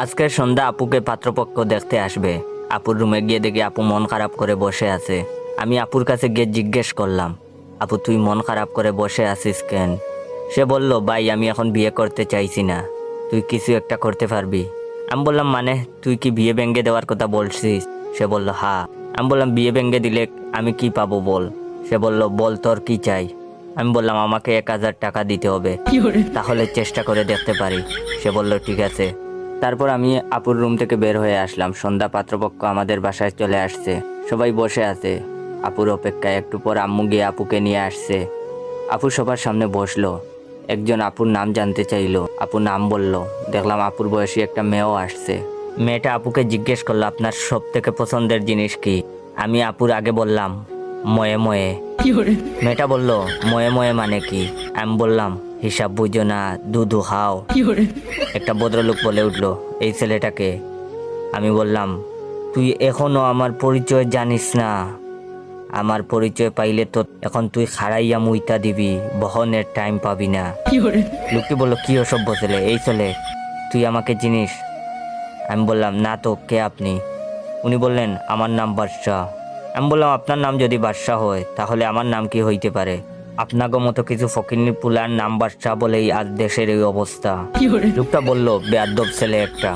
আজকের সন্ধ্যা আপুকে পাত্রপক্ষ দেখতে আসবে। আপুর রুমে গিয়ে দেখি আপু মন খারাপ করে বসে আছে। আমি আপুর কাছে গিয়ে জিজ্ঞেস করলাম, আপু তুই মন খারাপ করে বসে আছিস কেন? সে বলল, ভাই আমি এখন বিয়ে করতে চাইছি না, তুই কিছু একটা করতে পারবি? আমি বললাম, মানে তুই কি বিয়ে ভেঙে দেওয়ার কথা বলছিস? সে বলল, হ্যাঁ। আমি বললাম, বিয়ে ভেঙে দিলে আমি কি পাবো বল? সে বলল, বল তোর কি চাই? আমি বললাম, আমাকে 1,000 টাকা দিতে হবে, তাহলে চেষ্টা করে দেখতে পারি। সে বলল, ঠিক আছে। তারপর আমি আপুর রুম থেকে বের হয়ে আসলাম। সন্ধ্যা পাত্রপক্ষ আমাদের বাসায় চলে আসছে, সবাই বসে আছে আপুর অপেক্ষায়। একটু পর আম্মু গিয়ে আপুকে নিয়ে আসছে। আপু সবার সামনে বসলো। একজন আপুর নাম জানতে চাইলো, আপু নাম বলল। দেখলাম আপুর বয়সী একটা মেয়েও আসছে। মেয়েটা আপুকে জিজ্ঞেস করলো, আপনার সব থেকে পছন্দের জিনিস কি? আমি আপুর আগে বললাম, ময়ে ময়ে। মেয়েটা বলল, ময়ে ময়ে মানে কি? আমি বললাম, হিসাব বুঝো না, দুধু খাও। একটা ভদ্রলোক বলে উঠলো, এই ছেলেটাকে? আমি বললাম, তুই এখনো আমার পরিচয় জানিস না? আমার পরিচয় পাইলে তো এখন তুই খাড়াইয়া মুইতা দিবি, বহনের টাইম পাবি না। লোকটি বলল, কি অসভ্য ছেলে, এই ছেলে তুই আমাকে চিনিস? আমি বললাম, না তো, কে আপনি? উনি বললেন, আমার নাম বাদশাহ। আমি বললাম, আপনার নাম যদি বাদশাহ হয় তাহলে আমার নাম কি হইতে পারে? আপনাকে মতো কিছু ফকিন্নি পুলার নাম বাদশাহ বলেই আজ দেশের এই অবস্থা। লোকটা বলল, বেয়াদব ছেলে একটা।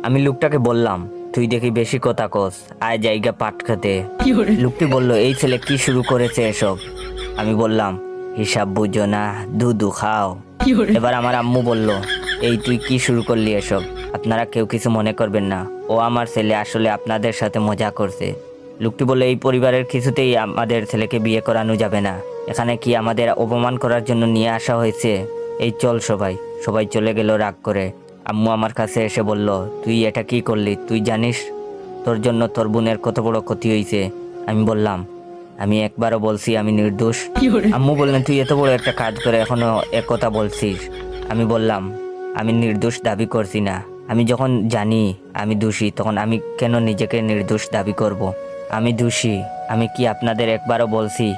আমি লোকটাকে বললাম, তুই দেখি বেশি কথা কস, আয় জায়গা পাট খেতে। লোকটি বলল, এই ছেলে কি শুরু করেছে এসব? আমি বললাম, হিসাব বুঝো না, দুধু খাও। এবার আমার আম্মু বলল, এই তুই কি শুরু করলি এসব? আপনারা কেউ কিছু মনে করবেন না, ও আমার ছেলে, আসলে আপনাদের সাথে মজা করছে। লোকটি বলল, এই পরিবারের কিছুতেই আমাদের ছেলেকে বিয়ে করানো যাবে না। এখানে কি আমাদের অপমান করার জন্য নিয়ে আসা হয়েছে? এই চল সবাই। সবাই চলে গেল রাগ করে। আম্মু আমার কাছে এসে বলল, তুই এটা কি করলি? তুই জানিস তোর জন্য তোর বোনের কত বড় ক্ষতি হয়েছে? আমি বললাম, আমি একবারও বলছি আমি নির্দোষ? আম্মু বললেন, তুই এত বড় একটা কাজ করে এখনো এক কথা বলছিস? আমি বললাম, আমি নির্দোষ দাবি করছি না। আমি যখন জানি আমি দোষী, তখন আমি কেন নিজেকে নির্দোষ দাবি করব? আমি দোষী। আমি কি আপনাদের একবারও বলছি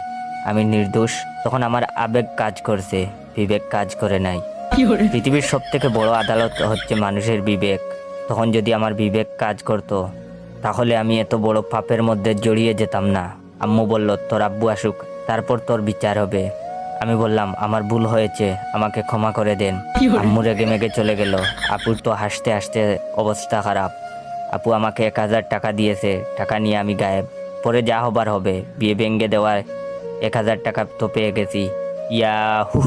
আমি নির্দোষ? তখন আমার আবেগ কাজ করছে, বিবেক কাজ করে নাই। পৃথিবীর সব থেকে বড় আদালত হচ্ছে মানুষের বিবেক। তখন যদি আমার বিবেক কাজ করত, তাহলে আমি এত বড় পাপের মধ্যে জড়িয়ে যেতাম না। আম্মু বলল, তোর আব্বু আসুক, তারপর তোর বিচার হবে। আমি বললাম, আমার ভুল হয়েছে, আমাকে ক্ষমা করে দেন। আম্মু রেগে মেগে চলে গেল। আপুর তো হাসতে হাসতে অবস্থা খারাপ। আপু আমাকে 1,000 টাকা দিয়েছে, টাকা নিয়ে আমি গায়েব। পরে যা হবার হবে। বিয়ে ভেঙে দেওয়ার 1,000 টাকা তো পেয়ে গেছি। ইয়াহু।